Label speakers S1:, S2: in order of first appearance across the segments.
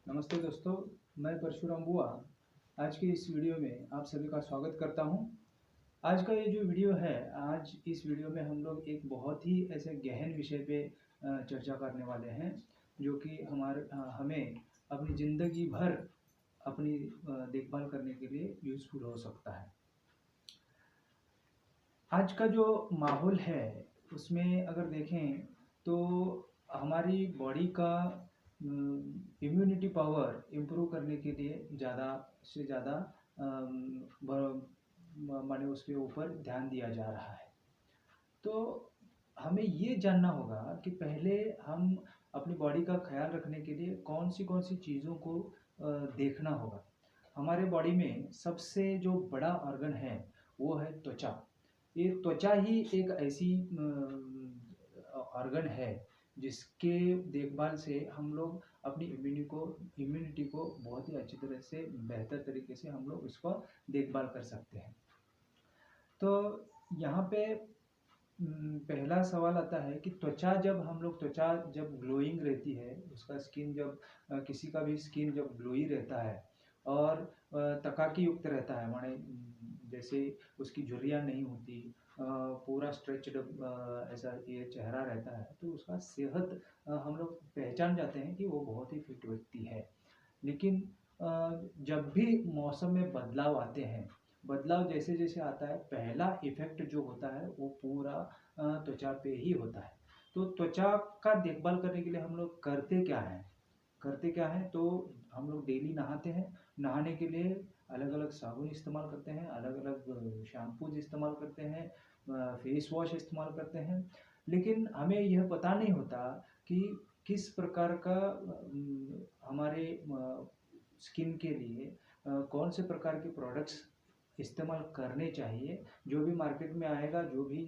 S1: नमस्ते दोस्तों, मैं परशुराम बुआ आज की इस वीडियो में आप सभी का स्वागत करता हूं। आज का ये जो वीडियो है, आज इस वीडियो में हम लोग एक बहुत ही ऐसे गहन विषय पे चर्चा करने वाले हैं, जो कि हमें अपनी ज़िंदगी भर अपनी देखभाल करने के लिए यूज़फुल हो सकता है। आज का जो माहौल है उसमें अगर देखें तो हमारी बॉडी का इम्यूनिटी पावर इम्प्रूव करने के लिए ज़्यादा से ज़्यादा माने उसके ऊपर ध्यान दिया जा रहा है। तो हमें ये जानना होगा कि पहले हम अपनी बॉडी का ख्याल रखने के लिए कौन सी चीज़ों को देखना होगा। हमारे बॉडी में सबसे जो बड़ा ऑर्गन है वो है त्वचा। ये त्वचा ही एक ऐसी ऑर्गन है जिसके देखभाल से हम लोग अपनी इम्यूनिटी को बहुत ही अच्छी तरह से बेहतर तरीके से हम लोग उसको देखभाल कर सकते हैं। तो यहाँ पे पहला सवाल आता है कि त्वचा जब ग्लोइंग रहती है, उसका स्किन जब किसी का भी स्किन जब ग्लोई रहता है और तकाकी युक्त रहता है, माने जैसे उसकी झुर्रियाँ नहीं होती, पूरा स्ट्रेच्ड ऐसा ये चेहरा रहता है, तो उसका सेहत हम लोग पहचान जाते हैं कि वो बहुत ही फिट व्यक्ति है। लेकिन जब भी मौसम में बदलाव आते हैं, बदलाव जैसे जैसे आता है, पहला इफेक्ट जो होता है वो पूरा त्वचा पे ही होता है। तो त्वचा का देखभाल करने के लिए हम लोग करते क्या हैं, तो हम लोग डेली नहाते हैं। नहाने के लिए अलग अलग साबुन इस्तेमाल करते हैं, अलग अलग शैम्पूज इस्तेमाल करते हैं, फेस वॉश इस्तेमाल करते हैं। लेकिन हमें यह पता नहीं होता कि किस प्रकार का हमारे स्किन के लिए कौन से प्रकार के प्रोडक्ट्स इस्तेमाल करने चाहिए। जो भी मार्केट में आएगा, जो भी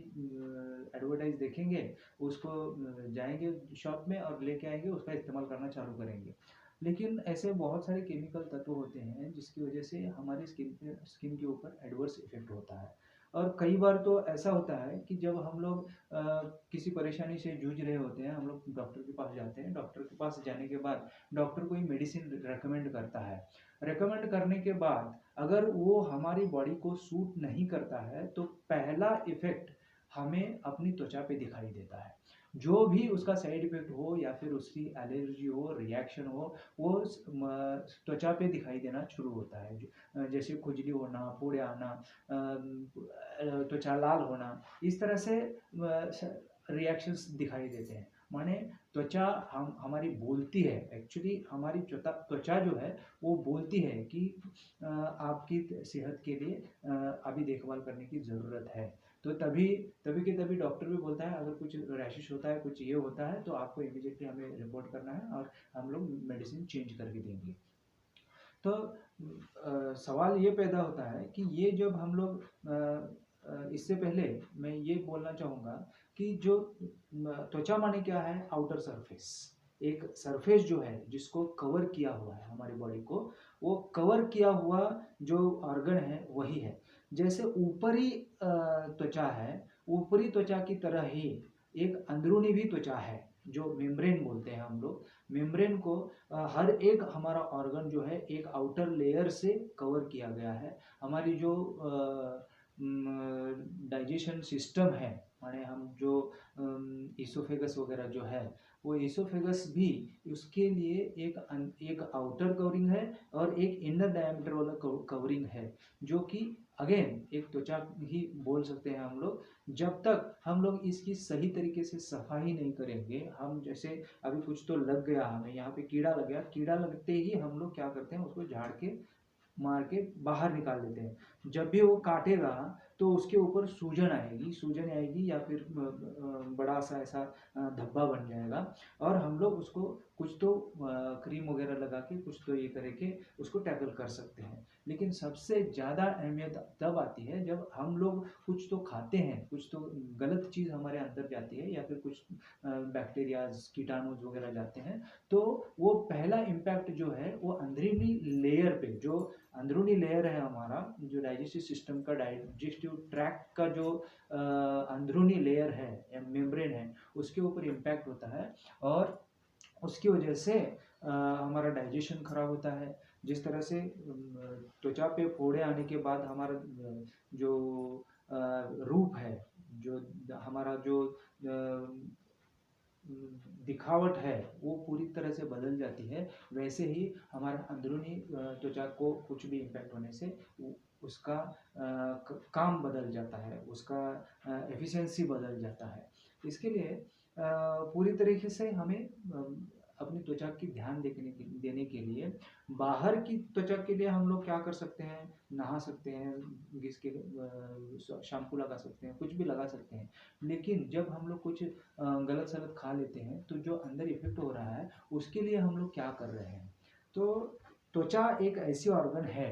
S1: एडवर्टाइज देखेंगे, उसको जाएंगे शॉप में और लेके आएंगे, उसका इस्तेमाल करना चालू करेंगे। लेकिन ऐसे बहुत सारे केमिकल तत्व होते हैं जिसकी वजह से हमारी स्किन के ऊपर एडवर्स इफेक्ट होता है। और कई बार तो ऐसा होता है कि जब हम लोग किसी परेशानी से जूझ रहे होते हैं, हम लोग डॉक्टर के पास जाते हैं। डॉक्टर के पास जाने के बाद डॉक्टर कोई मेडिसिन रेकमेंड करता है। रेकमेंड करने के बाद अगर वो हमारी बॉडी को सूट नहीं करता है, तो पहला इफेक्ट हमें अपनी त्वचा पे दिखाई देता है। जो भी उसका साइड इफेक्ट हो या फिर उसकी एलर्जी हो, रिएक्शन हो, वो त्वचा पे दिखाई देना शुरू होता है। जैसे खुजली होना, फोड़े आना, त्वचा लाल होना, इस तरह से रिएक्शंस दिखाई देते हैं। माने त्वचा हमारी बोलती है, एक्चुअली हमारी त्वचा जो है वो बोलती है कि आपकी सेहत के लिए अभी देखभाल करने की ज़रूरत है। तो तभी डॉक्टर भी बोलता है, अगर कुछ रैशेस होता है, कुछ ये होता है, तो आपको इमीडिएटली हमें रिपोर्ट करना है और हम लोग मेडिसिन चेंज करके देंगे। तो सवाल ये पैदा होता है कि ये जब हम लोग इससे पहले मैं ये बोलना चाहूँगा कि जो त्वचा माने क्या है, आउटर सरफेस। एक सरफेस जो है जिसको कवर किया हुआ है हमारी बॉडी को, वो कवर किया हुआ जो ऑर्गन है वही है। जैसे ऊपरी त्वचा है, ऊपरी त्वचा की तरह ही एक अंदरूनी भी त्वचा है, जो मेम्ब्रेन बोलते हैं हम लोग। मेम्ब्रेन को हर एक हमारा ऑर्गन जो है एक आउटर लेयर से कवर किया गया है। हमारी जो डाइजेशन सिस्टम है, माने हम जो ईसोफेगस वगैरह जो है, वो ईसोफेगस भी उसके लिए एक आउटर कवरिंग है और एक इनर डायमीटर वाला कवरिंग है, जो कि अगेन एक त्वचा ही बोल सकते हैं हम लोग। जब तक हम लोग इसकी सही तरीके से सफाई नहीं करेंगे, हम जैसे अभी कुछ तो लग गया, हमें यहाँ पे कीड़ा लग गया, कीड़ा लगते ही हम लोग क्या करते हैं, उसको झाड़ के मार के बाहर निकाल देते हैं। जब भी वो काटेगा तो उसके ऊपर सूजन आएगी या फिर बड़ा सा ऐसा धब्बा बन जाएगा, और हम लोग उसको कुछ तो क्रीम वगैरह लगा के, कुछ तो ये करके उसको टैकल कर सकते हैं। लेकिन सबसे ज़्यादा अहमियत तब आती है जब हम लोग कुछ तो खाते हैं, कुछ तो गलत चीज़ हमारे अंदर जाती है, या फिर कुछ बैक्टीरियाज, कीटाणुज वगैरह जाते हैं। तो वो पहला इम्पैक्ट जो है वो अंदरूनी लेयर पे, जो अंदरूनी लेयर है हमारा, जो डाइजेस्टिव सिस्टम का, डाइजेस्टिव ट्रैक्ट का जो अंदरूनी लेयर है या मेम्ब्रेन है, उसके ऊपर इम्पैक्ट होता है। और उसकी वजह से हमारा डाइजेशन खराब होता है। जिस तरह से त्वचा पे फोड़े आने के बाद हमारा जो रूप है, जो हमारा जो दिखावट है वो पूरी तरह से बदल जाती है, वैसे ही हमारा अंदरूनी त्वचा को कुछ भी इम्पैक्ट होने से उसका काम बदल जाता है, उसका एफिशिएंसी बदल जाता है। इसके लिए पूरी तरीके से हमें अपनी त्वचा की ध्यान देने के लिए बाहर की त्वचा के लिए हम लोग क्या कर सकते हैं, नहा सकते हैं, घिस के शैम्पू लगा सकते हैं, कुछ भी लगा सकते हैं। लेकिन जब हम लोग कुछ गलत सलत खा लेते हैं तो जो अंदर इफेक्ट हो रहा है उसके लिए हम लोग क्या कर रहे हैं। तो त्वचा एक ऐसी ऑर्गन है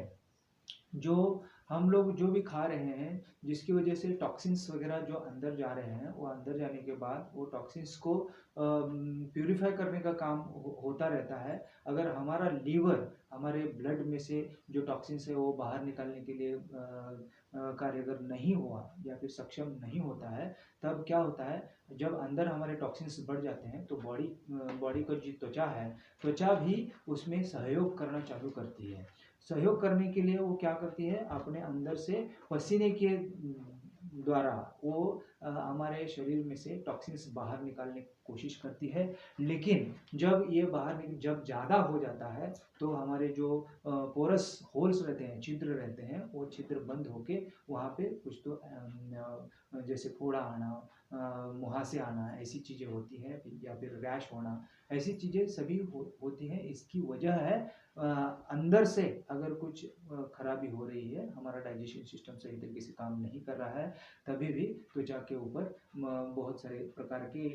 S1: जो हम लोग जो भी खा रहे हैं जिसकी वजह से टॉक्सिन्स वगैरह जो अंदर जा रहे हैं, वो अंदर जाने के बाद वो टॉक्सिन्स को प्यूरिफाई करने का काम होता रहता है। अगर हमारा लीवर हमारे ब्लड में से जो टॉक्सिन्स है वो बाहर निकालने के लिए कार्यगर नहीं हुआ या फिर सक्षम नहीं होता है, तब क्या होता है, जब अंदर हमारे टॉक्सिन्स बढ़ जाते हैं तो बॉडी का जो त्वचा है, त्वचा भी उसमें सहयोग करना चालू करती है। सहयोग करने के लिए वो क्या करती है, अपने अंदर से पसीने के द्वारा वो हमारे शरीर में से टॉक्सिन्स बाहर निकालने की कोशिश करती है। लेकिन जब ये जब ज़्यादा हो जाता है तो हमारे जो पोरस होल्स रहते हैं, छिद्र रहते हैं, वो छिद्र बंद होके वहाँ पे कुछ तो जैसे फोड़ा आना, मुहासे आना, ऐसी चीज़ें होती हैं, या फिर रैश होना, ऐसी चीज़ें सभी होती हैं। इसकी वजह है अंदर से अगर कुछ खराबी हो रही है, हमारा डाइजेशन सिस्टम सही तरीके से काम नहीं कर रहा है, तभी भी त्वचा के ऊपर बहुत सारे प्रकार के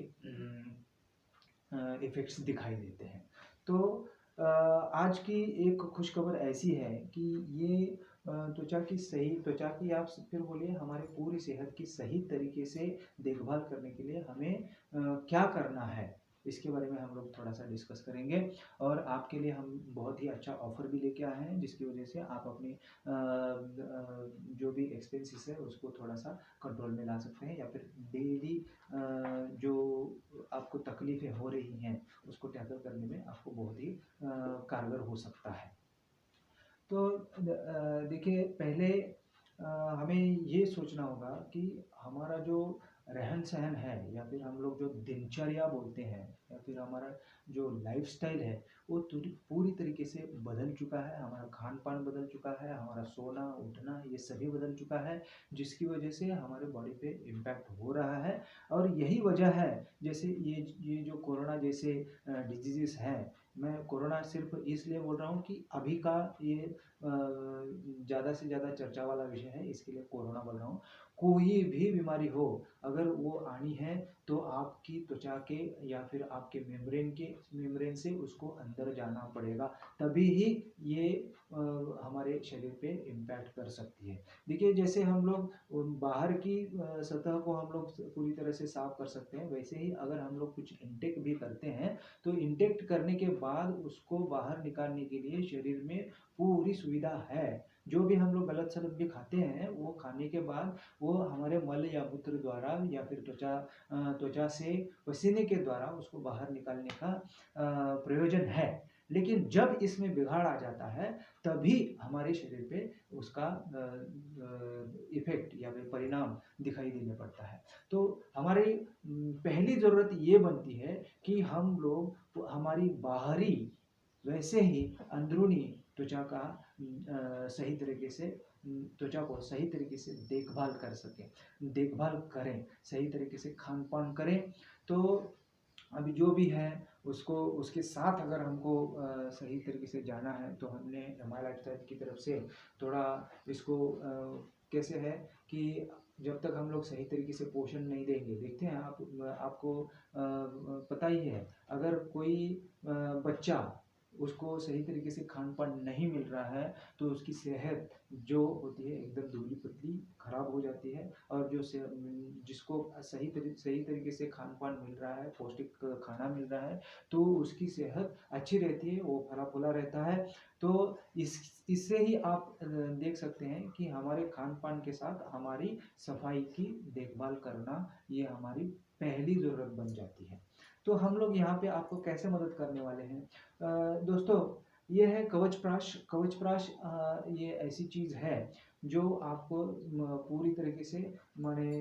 S1: इफ़ेक्ट्स दिखाई देते हैं। तो आज की एक खुशखबर ऐसी है कि ये त्वचा की आप फिर बोलिए हमारी पूरी सेहत की सही तरीके से देखभाल करने के लिए हमें क्या करना है, इसके बारे में हम लोग थोड़ा सा डिस्कस करेंगे। और आपके लिए हम बहुत ही अच्छा ऑफर भी लेके आए हैं, जिसकी वजह से आप अपनी जो भी एक्सपेंसेस है उसको थोड़ा सा कंट्रोल में ला सकते हैं, या फिर डेली जो आपको तकलीफ़ें हो रही हैं उसको टैकल करने में आपको बहुत ही कारगर हो सकता है। तो देखिए, पहले हमें ये सोचना होगा कि हमारा जो रहन-सहन है, या फिर हम लोग जो दिनचर्या बोलते हैं, या फिर हमारा जो लाइफ़स्टाइल है, वो पूरी तरीके से बदल चुका है। हमारा खान-पान बदल चुका है, हमारा सोना, उठना ये सभी बदल चुका है, जिसकी वजह से हमारे बॉडी पे इम्पैक्ट हो रहा है। और यही वजह है, जैसे ये जो कोरोना जैसे डिजीज़ेज़ हैं, मैं कोरोना सिर्फ़ इसलिए बोल रहा हूँ कि अभी का ये ज़्यादा से ज़्यादा चर्चा वाला विषय है, इसके लिए कोरोना बोल रहा हूँ। कोई भी बीमारी हो, अगर वो आनी है तो आपकी त्वचा के या फिर आपके मेम्ब्रेन से उसको अंदर जाना पड़ेगा, तभी ही ये हमारे शरीर पे इम्पैक्ट कर सकती है। देखिए, जैसे हम लोग बाहर की सतह को हम लोग पूरी तरह से साफ कर सकते हैं, वैसे ही अगर हम लोग कुछ इंटेक भी करते हैं तो इंटेक्ट करने के बाद उसको बाहर निकालने के लिए शरीर में पूरी सुविधा है। जो भी हम लोग गलत सलत भी खाते हैं, वो खाने के बाद वो हमारे मल या मूत्र द्वारा या फिर त्वचा से पसीने के द्वारा उसको बाहर निकालने का प्रयोजन है। लेकिन जब इसमें बिगाड़ आ जाता है, तभी हमारे शरीर पे उसका इफ़ेक्ट या फिर परिणाम दिखाई देने पड़ता है। तो हमारी पहली ज़रूरत ये बनती है कि हम लोग हमारी बाहरी वैसे ही अंदरूनी त्वचा का सही तरीके से त्वचा को सही तरीके से देखभाल करें, सही तरीके से खान-पान करें। तो अभी जो भी है उसको उसके साथ अगर हमको सही तरीके से जाना है, तो हमने हमारा लाइफस्टाइल की तरफ से थोड़ा इसको कैसे है कि जब तक हम लोग सही तरीके से पोषण नहीं देंगे, देखते हैं आपको पता ही है, अगर कोई बच्चा उसको सही तरीके से खान-पान नहीं मिल रहा है तो उसकी सेहत जो होती है एकदम दुबली-पतली खराब हो जाती है। और जिसको सही तरीके से खान-पान मिल रहा है, पौष्टिक खाना मिल रहा है, तो उसकी सेहत अच्छी रहती है, वो फला-फूला रहता है। तो इससे ही आप देख सकते हैं कि हमारे खान-पान के साथ हमारी सफाई की देखभाल करना, ये हमारी पहली ज़रूरत बन जाती है। तो हम लोग यहाँ पे आपको कैसे मदद करने वाले हैं? दोस्तों, ये है कवचप्राश। कवचप्राश ये ऐसी चीज़ है जो आपको पूरी तरीके से माने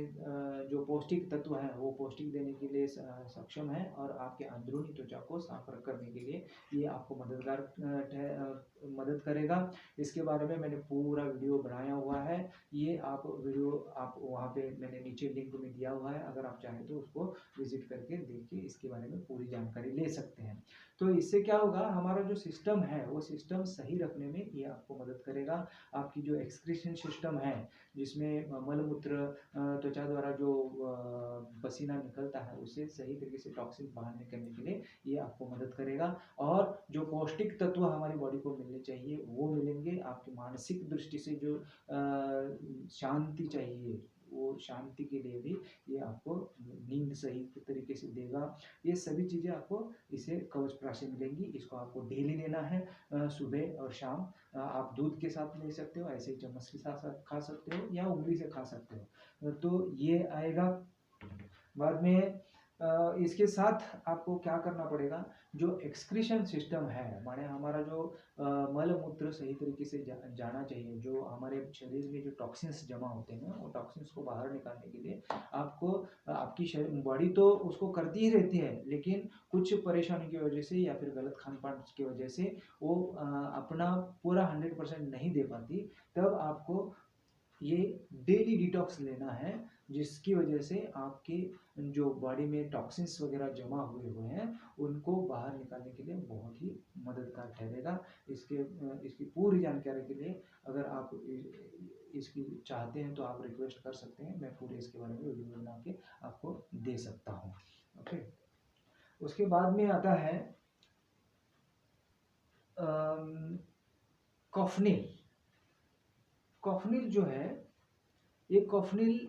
S1: जो पौष्टिक तत्व हैं वो पौष्टिक देने के लिए सक्षम है, और आपके अंदरूनी त्वचा को साफ करने के लिए ये आपको मदद करेगा। इसके बारे में मैंने पूरा वीडियो बनाया हुआ है। ये आप वीडियो आप वहाँ पे मैंने नीचे लिंक में दिया हुआ है, अगर आप चाहें तो उसको विजिट करके देख के इसके बारे में पूरी जानकारी ले सकते हैं। तो इससे क्या होगा, हमारा जो सिस्टम है वो सिस्टम सही रखने में ये आपको मदद करेगा। आपकी जो एक्सक्रीशन सिस्टम है, जिसमें मलमूत्र त्वचा द्वारा जो पसीना निकलता है उससे सही तरीके से टॉक्सिन बाहर निकलने के लिए ये आपको मदद करेगा। और जो पौष्टिक तत्व हमारी बॉडी को मिलने चाहिए वो मिलेंगे। आपकी मानसिक दृष्टि से जो शांति चाहिए, वो शांति के लिए भी ये आपको नींद सही तरीके से देगा। ये सभी चीज़ें आपको इसे कवचप्राश से मिलेंगी। इसको आपको डेली लेना है, सुबह और शाम। आप दूध के साथ ले सकते हो, ऐसे ही चम्मच के साथ साथ खा सकते हो, या उंगली से खा सकते हो। तो ये आएगा। बाद में इसके साथ आपको क्या करना पड़ेगा, जो एक्सक्रीशन सिस्टम है, माने हमारा जो मल मूत्र सही तरीके से जाना चाहिए, जो हमारे शरीर में जो टॉक्सिन्स जमा होते हैं वो टॉक्सिन्स को बाहर निकालने के लिए आपको आपकी बॉडी तो उसको करती ही रहती है, लेकिन कुछ परेशानी की वजह से या फिर गलत खान पान की वजह से वो अपना पूरा 100% नहीं दे पाती। तब आपको ये डेली डिटॉक्स लेना है, जिसकी वजह से आपके जो बॉडी में टॉक्सिन्स वगैरह जमा हुए हैं उनको बाहर निकालने के लिए बहुत ही मददगार ठहरेगा। इसकी पूरी जानकारी के लिए अगर आप इसकी चाहते हैं तो आप रिक्वेस्ट कर सकते हैं, मैं पूरे इसके बारे में वीडियो बना के आपको दे सकता हूँ। ओके, उसके बाद में आता है कॉफनिल। कॉफनिल जो है, ये कॉफनिल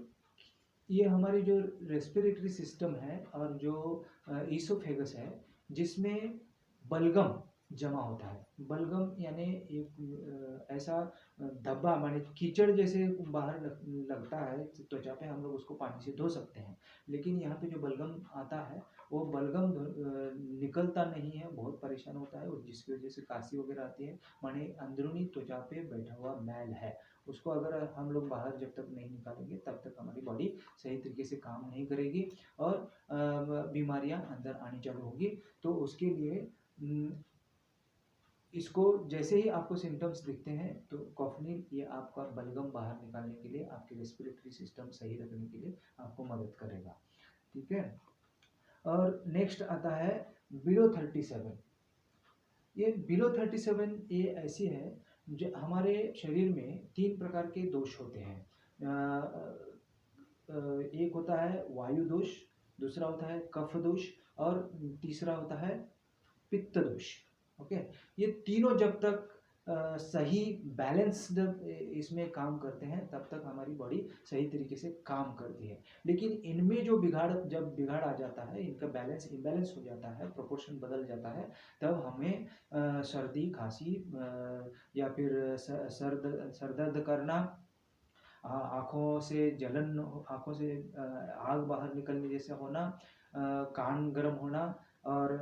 S1: ये हमारी जो रेस्पिरेटरी सिस्टम है और जो ईसोफेगस है, जिसमें बलगम जमा होता है। बलगम यानी एक ऐसा धब्बा, माने कीचड़ जैसे बाहर लगता है त्वचा पे, हम लोग उसको पानी से धो सकते हैं, लेकिन यहाँ पे जो बलगम आता है वो बलगम निकलता नहीं है, बहुत परेशान होता है, और जिसकी वजह से काशी वगैरह आती है। माने अंदरूनी त्वचा पे बैठा हुआ मैल है, उसको अगर हम लोग बाहर जब तक नहीं निकालेंगे तब तक हमारी बॉडी सही तरीके से काम नहीं करेगी और बीमारियां अंदर आनी चालू होगी। तो उसके लिए इसको जैसे ही आपको सिम्टम्स दिखते हैं तो कॉफनिल ये आपका बलगम बाहर निकालने के लिए, आपके रेस्पिरेटरी सिस्टम सही रखने के लिए आपको मदद करेगा। ठीक है, और नेक्स्ट आता है बिलो 37। ये बिलो 37 ये ऐसी है जो हमारे शरीर में 3 प्रकार के दोष होते हैं। एक होता है वायु दोष, दूसरा होता है कफ दोष, और तीसरा होता है पित्त दोष। ओके, ये तीनों जब तक सही बैलेंस्ड इसमें काम करते हैं तब तक हमारी बॉडी सही तरीके से काम करती है। लेकिन इनमें जो जब बिगाड़ आ जाता है, इनका बैलेंस इम्बैलेंस हो जाता है, प्रोपोर्शन बदल जाता है, तब हमें सर्दी खांसी या फिर सर दर्द करना, आँखों से जलन, आँखों से आग बाहर निकलने जैसे होना, कान गर्म होना, और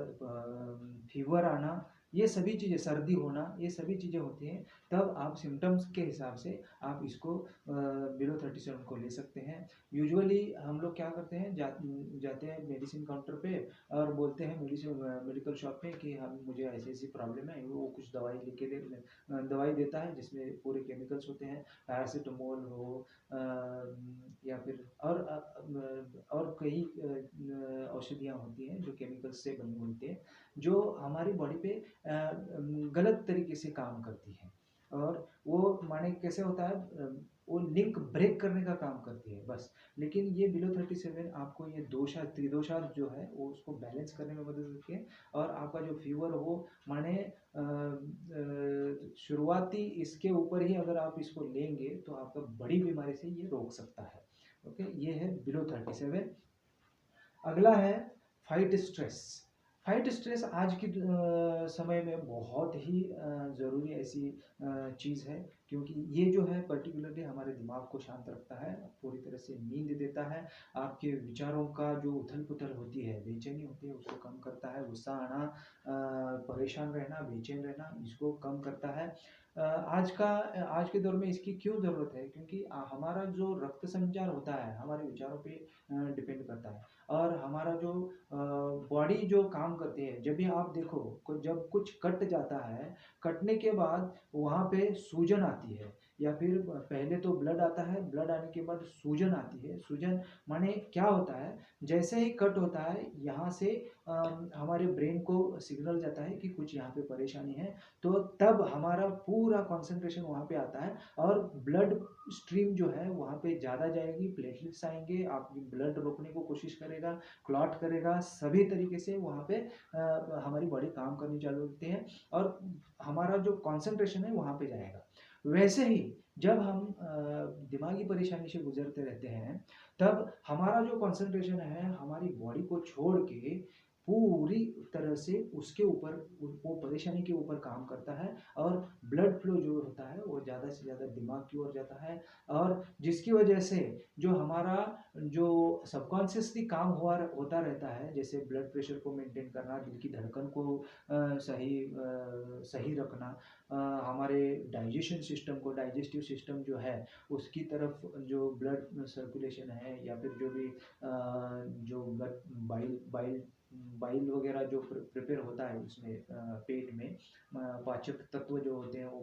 S1: फीवर आना, ये सभी चीज़ें, सर्दी होना, ये सभी चीज़ें होती हैं। तब आप सिम्टम्स के हिसाब से आप इसको बिलो 37 को ले सकते हैं। यूजुअली हम लोग क्या करते हैं, जाते हैं मेडिसिन काउंटर पे और बोलते हैं मेडिकल शॉप में कि हम मुझे ऐसी ऐसी प्रॉब्लम है, वो कुछ दवाई दवाई देता है जिसमें पूरे केमिकल्स होते हैं, पैरासीटामोल हो या फिर और कई औषधियाँ होती हैं जो केमिकल्स से बनी होती है, जो हमारी बॉडी पे गलत तरीके से काम करती है। और वो माने कैसे होता है, वो लिंक ब्रेक करने का काम करती है बस। लेकिन ये बिलो 37 आपको ये त्रिदोषा जो है वो उसको बैलेंस करने में मदद करती है। और आपका जो फीवर हो, माने शुरुआती इसके ऊपर ही अगर आप इसको लेंगे तो आपका बड़ी बीमारी से ये रोक सकता है। ओके, ये है बिलो 37। अगला है फाइट स्ट्रेस। फाइट स्ट्रेस आज की समय में बहुत ही ज़रूरी ऐसी चीज़ है, क्योंकि ये जो है पर्टिकुलरली हमारे दिमाग को शांत रखता है, पूरी तरह से नींद देता है, आपके विचारों का जो उथल-पुथल होती है, बेचैनी होती है उसको कम करता है, गुस्सा आना, परेशान रहना, बेचैन रहना इसको कम करता है। आज के दौर में इसकी क्यों ज़रूरत है? क्योंकि हमारा जो रक्त संचार होता है, हमारे विचारों पे डिपेंड करता है, और हमारा जो बॉडी जो काम करती है, जब भी आप देखो जब कुछ कट जाता है, कटने के बाद वहाँ पे सूजन आती है, या फिर पहले तो ब्लड आता है, ब्लड आने के बाद सूजन आती है। सूजन माने क्या होता है, जैसे ही कट होता है यहाँ से हमारे ब्रेन को सिग्नल जाता है कि कुछ यहाँ पे परेशानी है, तो तब हमारा पूरा कंसंट्रेशन वहाँ पे आता है, और ब्लड स्ट्रीम जो है वहाँ पे ज़्यादा जाएगी, प्लेटलेट्स आएंगे, आपकी ब्लड रोकने को कोशिश करेगा, क्लॉट करेगा, सभी तरीके से वहाँ पे हमारी बॉडी काम करनी चालू होती है, और हमारा जो कंसंट्रेशन है वहाँ पे जाएगा। वैसे ही जब हम दिमागी परेशानी से गुजरते रहते हैं, तब हमारा जो कंसंट्रेशन है हमारी बॉडी को छोड़ के पूरी तरह से उसके ऊपर, वो परेशानी के ऊपर काम करता है, और ब्लड फ्लो जो होता है वो ज़्यादा से ज़्यादा दिमाग की ओर जाता है, और जिसकी वजह से जो हमारा जो सबकॉन्शियसली काम हुआ होता रहता है, जैसे ब्लड प्रेशर को मेंटेन करना, दिल की धड़कन को सही रखना, हमारे डाइजेस्टिव सिस्टम जो है उसकी तरफ जो ब्लड सर्कुलेशन है, या फिर जो भी जो ब्लड बाइल बाइल बाइल वगैरह जो प्रिपेयर होता है उसमें पेट में, पाचक तत्व जो होते हैं वो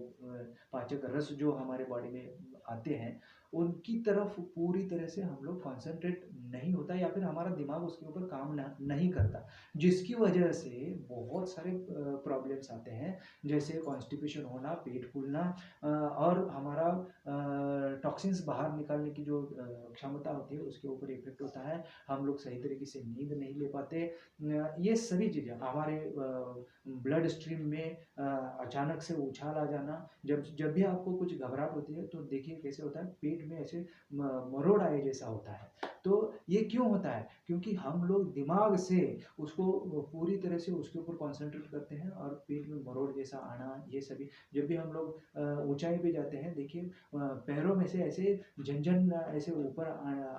S1: पाचक रस जो हमारे बॉडी में आते हैं, उनकी तरफ पूरी तरह से हम लोग कॉन्सेंट्रेट नहीं होता, या फिर हमारा दिमाग उसके ऊपर काम नहीं करता, जिसकी वजह से बहुत सारे प्रॉब्लम्स आते हैं, जैसे कॉन्स्टिपेशन होना, पेट फूलना, और हमारा टॉक्सिन्स बाहर निकालने की जो क्षमता होती है उसके ऊपर इफेक्ट होता है, हम लोग सही तरीके से नींद नहीं ले पाते। ये सभी चीज़ें हमारे ब्लड स्ट्रीम में अचानक से उछाल आ जाना, जब भी आपको कुछ घबराहट होती है तो देखिए कैसे होता है, पेट में ऐसे मरोड़ आए जैसा होता है। तो ये क्यों होता है? क्योंकि हम लोग दिमाग से उसको पूरी तरह से उसके ऊपर कॉन्सेंट्रेट करते हैं, और पेट में मरोड़ जैसा आना, ये सभी जब भी हम लोग ऊंचाई पे जाते हैं, देखिए पैरों में से ऐसे झंझन ऐसे ऊपर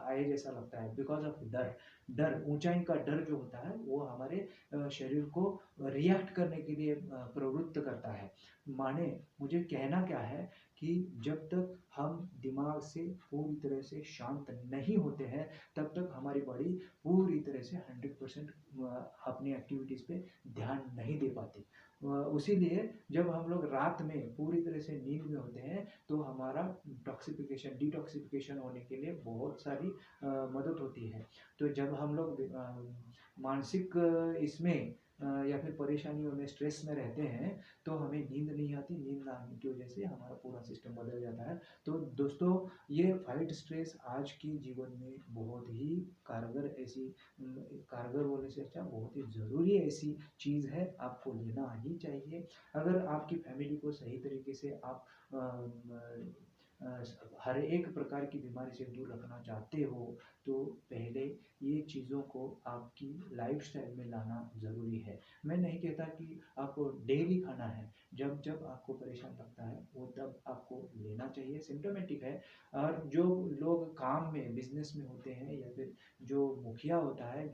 S1: आए जैसा लगता है, बिकॉज ऑफ डर। डर, ऊंचाई का डर जो होता है वो हमारे शरीर को रिएक्ट करने के लिए प्रवृत्त करता है। माने मुझे कहना क्या है कि जब तक हम दिमाग से पूरी तरह से शांत नहीं होते हैं, तब तक हमारी बॉडी पूरी तरह से 100% अपनी एक्टिविटीज़ पे ध्यान नहीं दे पाती। उसीलिए जब हम लोग रात में पूरी तरह से नींद में होते हैं, तो हमारा डिटॉक्सिफिकेशन होने के लिए बहुत सारी मदद होती है। तो जब हम लोग मानसिक इसमें या फिर परेशानियों में, स्ट्रेस में रहते हैं, तो हमें नींद नहीं आती, नींद ना आने की वजह से हमारा पूरा सिस्टम बदल जाता है। तो दोस्तों, ये फाइट स्ट्रेस आज के जीवन में बहुत ही कारगर ऐसी कारगर बोलने से अच्छा बहुत ही ज़रूरी ऐसी चीज़ है, आपको लेना ही चाहिए। अगर आपकी फैमिली को सही तरीके से आप हर एक प्रकार की बीमारी से दूर रखना चाहते हो, तो पहले ये चीज़ों को आपकी लाइफस्टाइल में लाना ज़रूरी है। मैं नहीं कहता कि आपको डेली खाना है, जब जब आपको परेशान लगता है वो तब आपको लेना चाहिए, सिम्टोमेटिक है। और जो लोग काम में, बिजनेस में होते हैं, या फिर जो मुखिया होता है,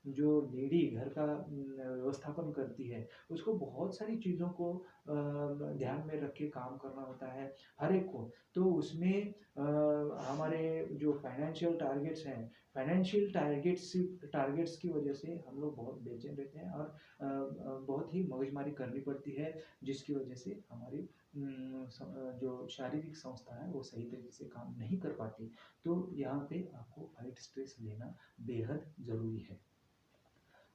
S1: जो लेडी घर का व्यवस्थापन करती है, उसको बहुत सारी चीज़ों को ध्यान में रख के काम करना होता है, हर एक को। तो उसमें हमारे जो फाइनेंशियल टारगेट्स हैं, टारगेट्स की वजह से हम लोग बहुत बेचैन रहते हैं, और बहुत ही मगजमारी करनी पड़ती है, जिसकी वजह से हमारी जो शारीरिक संस्था है वो सही तरीके से काम नहीं कर पाती। तो यहाँ पे आपको फाइट स्ट्रेस लेना बेहद ज़रूरी है।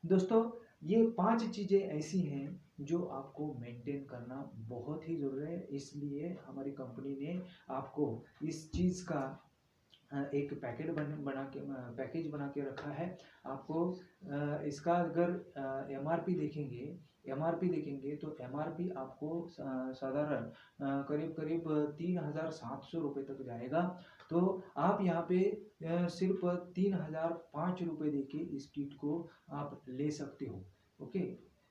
S1: दोस्तों, ये 5 चीज़ें ऐसी हैं जो आपको मेंटेन करना बहुत ही ज़रूरी है, इसलिए हमारी कंपनी ने आपको इस चीज़ का एक पैकेज बना के रखा है। आपको इसका अगर एमआरपी देखेंगे तो एमआरपी आपको साधारण करीब करीब 3,700 रुपये तक जाएगा। तो आप यहाँ पे सिर्फ 3,005 रुपये दे के इस किट को आप ले सकते हो। ओके,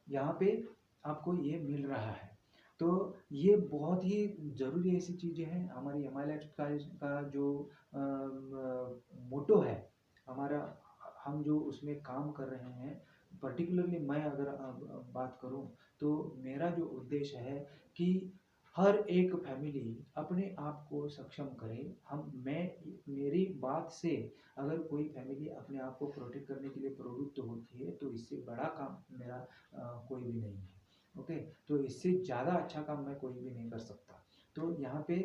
S1: यहाँ पे आपको ये मिल रहा है। तो ये बहुत ही ज़रूरी ऐसी चीज़ें हैं। हमारी एम आई लाइफ का जो मोटो है हमारा, हम जो उसमें काम कर रहे हैं, पर्टिकुलरली मैं अगर बात करूं, तो मेरा जो उद्देश्य है कि हर एक फैमिली अपने आप को सक्षम करे। हम मैं मेरी बात से अगर कोई फैमिली अपने आप को प्रोटेक्ट करने के लिए प्रवृत्त होती है, तो इससे बड़ा काम मेरा कोई भी नहीं है। ओके, तो इससे ज़्यादा अच्छा काम मैं कोई भी नहीं कर सकता। तो यहाँ पे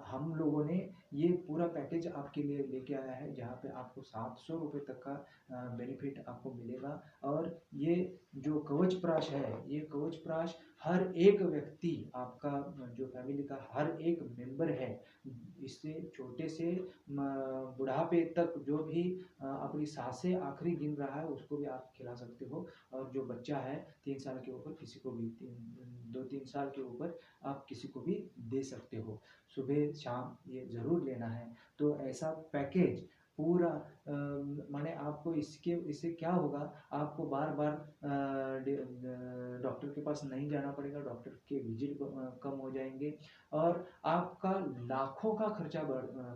S1: हम लोगों ने ये पूरा पैकेज आपके लिए लेके आया है, जहाँ पे आपको 700 रुपये तक का बेनिफिट आपको मिलेगा। और ये जो कवच प्राश है, ये कवच प्राश हर एक व्यक्ति, आपका जो फैमिली का हर एक मेंबर है, इससे छोटे से बुढ़ापे तक जो भी अपनी सांसें आखिरी गिन रहा है उसको भी आप खिला सकते हो। और जो बच्चा है 3 साल के ऊपर, किसी को भी 2-3 साल के ऊपर आप किसी को भी दे सकते हो। सुबह शाम ये ज़रूर लेना है। तो ऐसा पैकेज पूरा माने आपको इससे क्या होगा, आपको बार बार डॉक्टर के पास नहीं जाना पड़ेगा, डॉक्टर के विजिट कम हो जाएंगे, और आपका लाखों का खर्चा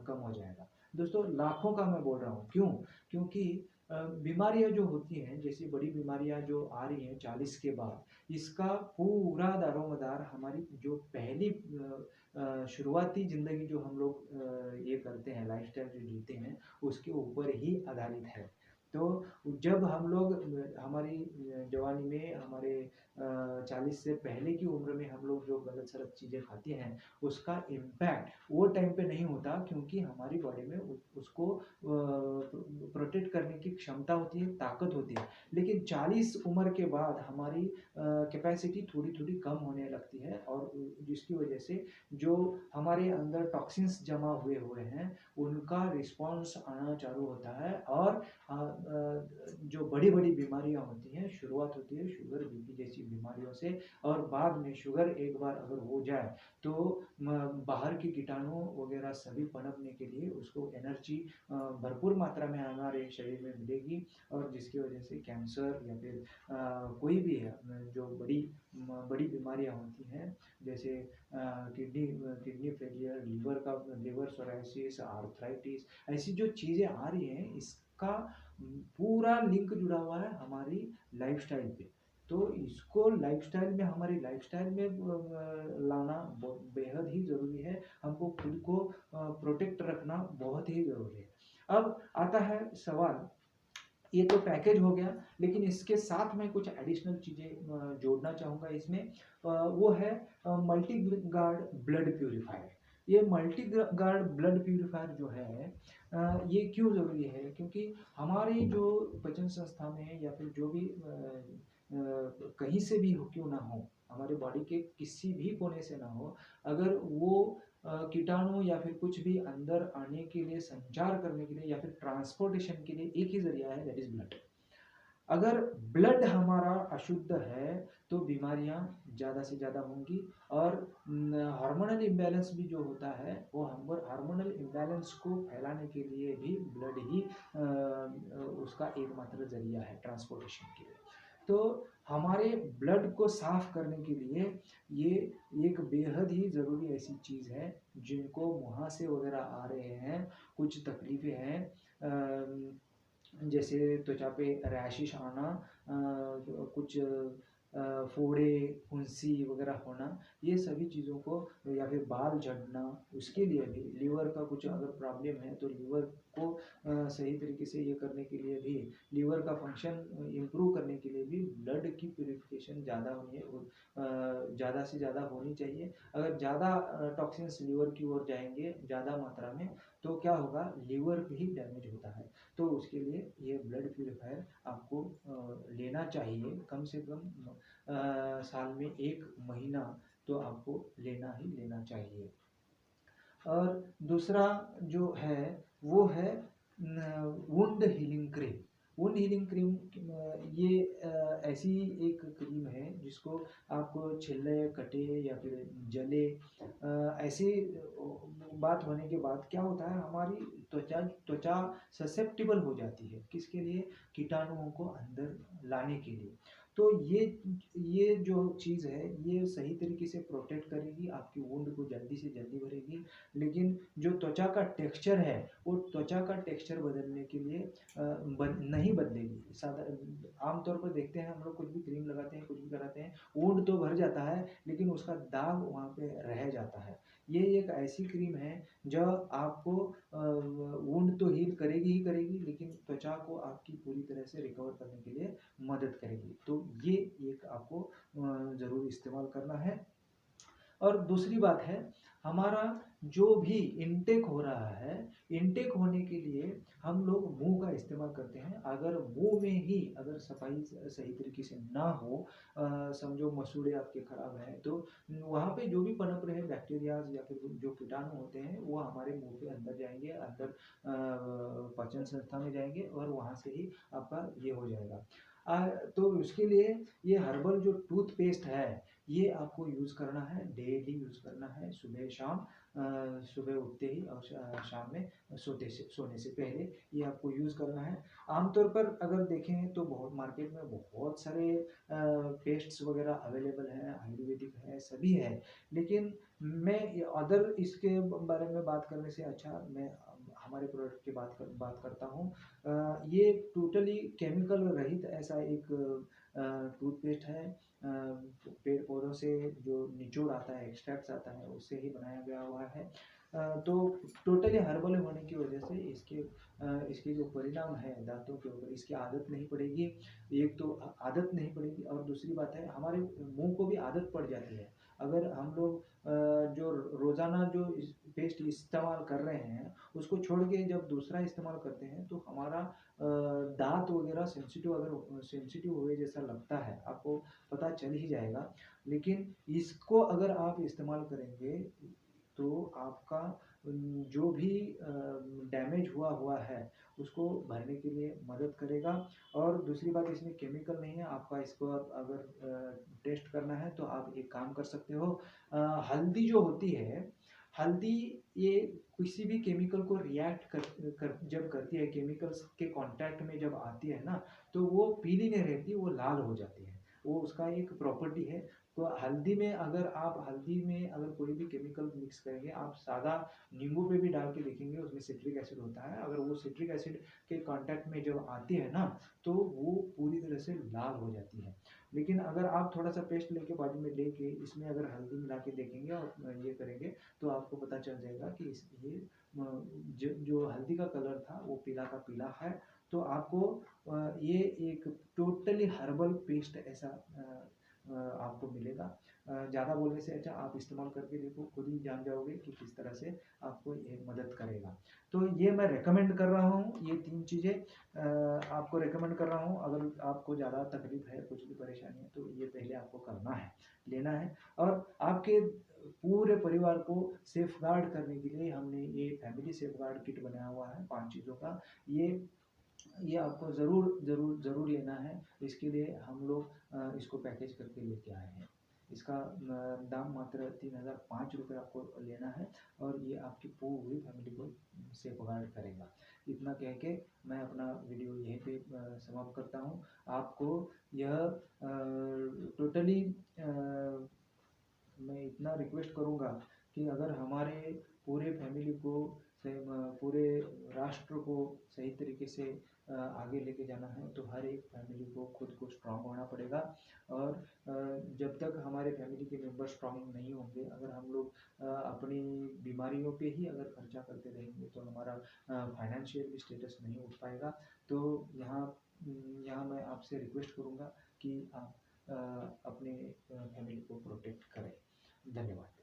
S1: कम हो जाएगा। दोस्तों, लाखों का मैं बोल रहा हूँ, क्यों? क्योंकि बीमारियां जो होती हैं, जैसी बड़ी बीमारियां जो आ रही हैं 40 के बाद, इसका पूरा दारोमदार हमारी जो पहली शुरुआती ज़िंदगी जो हम लोग ये करते हैं, लाइफस्टाइल जो जीते हैं, उसके ऊपर ही आधारित है। तो जब हम लोग हमारी जवानी में, हमारे 40 से पहले की उम्र में हम लोग जो गलत सलत चीज़ें खाते हैं, उसका इम्पैक्ट वो टाइम पे नहीं होता, क्योंकि हमारी बॉडी में उसको प्रोटेक्ट करने की क्षमता होती है, ताकत होती है। लेकिन 40 उम्र के बाद हमारी कैपेसिटी थोड़ी थोड़ी कम होने लगती है, और जिसकी वजह से जो हमारे अंदर टॉक्सिन्स जमा हुए हुए हैं, उनका रिस्पॉन्स आना चालू होता है। और जो बड़ी बड़ी बीमारियां होती हैं, शुरुआत होती है शुगर बीपी जैसी बीमारियों से, और बाद में शुगर एक बार अगर हो जाए, तो बाहर के कीटाणु वगैरह सभी पनपने के लिए उसको एनर्जी भरपूर मात्रा में हमारे शरीर में मिलेगी, और जिसकी वजह से कैंसर या फिर कोई भी जो बड़ी बीमारियां होती हैं, जैसे kidney failure, liver psoriasis, arthritis, ऐसी जो चीज़ें आ रही हैं, इसका पूरा लिंक जुड़ा हुआ है हमारी लाइफस्टाइल पे। तो इसको लाइफस्टाइल में, हमारी लाइफस्टाइल में लाना बेहद ही ज़रूरी है। हमको खुद को प्रोटेक्ट रखना बहुत ही ज़रूरी है। अब आता है सवाल, ये तो पैकेज हो गया, लेकिन इसके साथ मैं कुछ एडिशनल चीज़ें जोड़ना चाहूँगा इसमें। वो है मल्टी गार्ड ब्लड प्यूरीफायर। ये मल्टी गार्ड ब्लड प्यूरीफायर जो है, ये क्यों ज़रूरी है? क्योंकि हमारी जो पाचन संस्था में, या फिर जो भी कहीं से भी हो क्यों ना हो, हमारे बॉडी के किसी भी कोने से ना हो, अगर वो कीटाणु या फिर कुछ भी अंदर आने के लिए, संचार करने के लिए, या फिर ट्रांसपोर्टेशन के लिए एक ही जरिया है, दैट इज ब्लड। अगर ब्लड हमारा अशुद्ध है, तो बीमारियां ज़्यादा से ज़्यादा होंगी। और हार्मोनल इम्बैलेंस भी जो होता है, वो हार्मोनल इम्बैलेंस को फैलाने के लिए भी ब्लड ही उसका एकमात्र जरिया है ट्रांसपोर्टेशन के लिए। तो हमारे ब्लड को साफ करने के लिए ये एक बेहद ही ज़रूरी ऐसी चीज़ है। जिनको मुहासे वगैरह आ रहे हैं, कुछ तकलीफ़ें हैं, जैसे त्वचा पे रैशेस आना, कुछ फोड़े, फुंसी वगैरह होना, ये सभी चीज़ों को, या फिर बाल झड़ना, उसके लिए भी, लीवर का कुछ अगर प्रॉब्लम है, तो लीवर को सही तरीके से ये करने के लिए भी, लीवर का फंक्शन इम्प्रूव करने के लिए भी ब्लड की प्यूरिफिकेशन ज़्यादा होनी है, ज़्यादा से ज़्यादा होनी चाहिए। अगर ज़्यादा टॉक्सिन्स लीवर की ओर जाएंगे ज़्यादा मात्रा में, तो क्या होगा, लीवर भी डैमेज होता है। तो उसके लिए ये ब्लड प्यूरीफायर आपको लेना चाहिए, कम से कम साल में 1 महीना तो आपको लेना ही लेना चाहिए। और दूसरा जो है, वो है wound healing cream. Wound healing cream ये ऐसी एक क्रीम है जिसको आपको छिले, कटे या फिर जले, ऐसी बात होने के बाद क्या होता है, हमारी त्वचा ससेप्टिबल हो जाती है, किसके लिए? कीटाणुओं को अंदर लाने के लिए। तो ये जो चीज़ है ये सही तरीके से प्रोटेक्ट करेगी, आपकी वुंड को जल्दी से जल्दी भरेगी। लेकिन जो त्वचा का टेक्सचर है वो त्वचा का टेक्सचर बदलने के लिए नहीं बदलेगी। आमतौर पर देखते हैं हम लोग, कुछ भी क्रीम लगाते हैं, कुछ भी कराते हैं, वुंड तो भर जाता है लेकिन उसका दाग वहाँ पे रह जाता है। ये एक ऐसी क्रीम है जो आपको वुंड तो हील करेगी ही करेगी, लेकिन त्वचा को आपकी पूरी तरह से रिकवर करने के लिए मदद करेगी। तो ये एक आपको ज़रूर इस्तेमाल करना है। और दूसरी बात है, हमारा जो भी इनटेक हो रहा है, इनटेक होने के लिए हम लोग मुंह का इस्तेमाल करते हैं। अगर मुंह में ही अगर सफाई सही तरीके से ना हो, समझो मसूड़े आपके खराब हैं, तो वहाँ पे जो भी पनप रहे बैक्टीरियाज या फिर जो कीटाणु होते हैं वो हमारे मुंह के अंदर जाएंगे, अंदर पाचन संस्था में जाएंगे और वहाँ से ही आपका ये हो जाएगा। तो उसके लिए ये हर्बल जो टूथपेस्ट है ये आपको यूज़ करना है, डेली यूज़ करना है, सुबह शाम। सुबह उठते ही और शाम में सोने से पहले ये आपको यूज़ करना है। आमतौर पर अगर देखें तो बहुत मार्केट में बहुत सारे पेस्ट्स वगैरह अवेलेबल हैं, आयुर्वेदिक है, सभी है। लेकिन मैं अदर इसके बारे में बात करने से अच्छा मैं हमारे प्रोडक्ट की बात करता हूँ। ये टोटली केमिकल रहित ऐसा एक टूथपेस्ट है। पेड़ पौधों से जो निचोड़ आता है, एक्सट्रैक्ट्स आता है, उससे ही बनाया गया हुआ है। तो टोटली हर्बल होने की वजह से इसके जो परिणाम है दांतों के ऊपर, इसकी आदत नहीं पड़ेगी। एक तो आदत नहीं पड़ेगी और दूसरी बात है हमारे मुंह को भी आदत पड़ जाती है। अगर हम लोग जो रोज़ाना जो पेस्ट इस्तेमाल कर रहे हैं उसको छोड़ के जब दूसरा इस्तेमाल करते हैं तो हमारा दांत वगैरह सेंसिटिव हुए जैसा लगता है, आपको पता चल ही जाएगा। लेकिन इसको अगर आप इस्तेमाल करेंगे तो आपका जो भी डैमेज हुआ है उसको भरने के लिए मदद करेगा। और दूसरी बात, इसमें केमिकल नहीं है। आपका इसको अगर टेस्ट करना है तो आप एक काम कर सकते हो। हल्दी जो होती है, हल्दी ये किसी भी केमिकल को रिएक्ट जब करती है, केमिकल्स के कांटेक्ट में जब आती है ना, तो वो पीली नहीं रहती, वो लाल हो जाती है। वो उसका एक प्रॉपर्टी है। तो हल्दी में अगर कोई भी केमिकल मिक्स करेंगे, आप सादा नींबू पे भी डाल के देखेंगे उसमें सिट्रिक एसिड होता है, अगर वो सिट्रिक एसिड के कांटेक्ट में जब आती है ना तो वो पूरी तरह से लाल हो जाती है। लेकिन अगर आप थोड़ा सा पेस्ट लेके बाजू में लेके इसमें अगर हल्दी मिला के देखेंगे और ये करेंगे तो आपको पता चल जाएगा कि ये जो हल्दी का कलर था वो पीला का पीला है। तो आपको ये एक टोटली हर्बल पेस्ट ऐसा आपको मिलेगा। ज़्यादा बोलने से अच्छा आप इस्तेमाल करके देखो, खुद ही जान जाओगे कि किस तरह से आपको ये मदद करेगा। तो ये मैं रेकमेंड कर रहा हूँ, ये 3 चीज़ें आपको रेकमेंड कर रहा हूँ। अगर आपको ज़्यादा तकलीफ है, कुछ भी परेशानी है, तो ये पहले आपको करना है, लेना है। और आपके पूरे परिवार को सेफगार्ड करने के लिए हमने ये फैमिली सेफगार्ड किट बनाया हुआ है 5 चीज़ों का। ये आपको ज़रूर लेना है। इसके लिए हम लोग इसको पैकेज करके लेके आए हैं। इसका दाम मात्र 3005 रुपये आपको लेना है और ये आपकी पूरी फैमिली को सेफगार्ड करेगा। इतना कह के मैं अपना वीडियो यहीं पे समाप्त करता हूँ। आपको यह टोटली मैं इतना रिक्वेस्ट करूँगा कि अगर हमारे पूरे फैमिली को पूरे राष्ट्र को सही तरीके से आगे लेके जाना है तो हर एक फैमिली को खुद को स्ट्रांग होना पड़ेगा। और जब तक हमारे फैमिली के मेंबर स्ट्रांग नहीं होंगे, अगर हम लोग अपनी बीमारियों पे ही अगर खर्चा करते रहेंगे तो हमारा फाइनेंशियल स्टेटस नहीं उठ पाएगा। तो यहाँ मैं आपसे रिक्वेस्ट करूँगा कि आप अपने फैमिली को प्रोटेक्ट करें। धन्यवाद।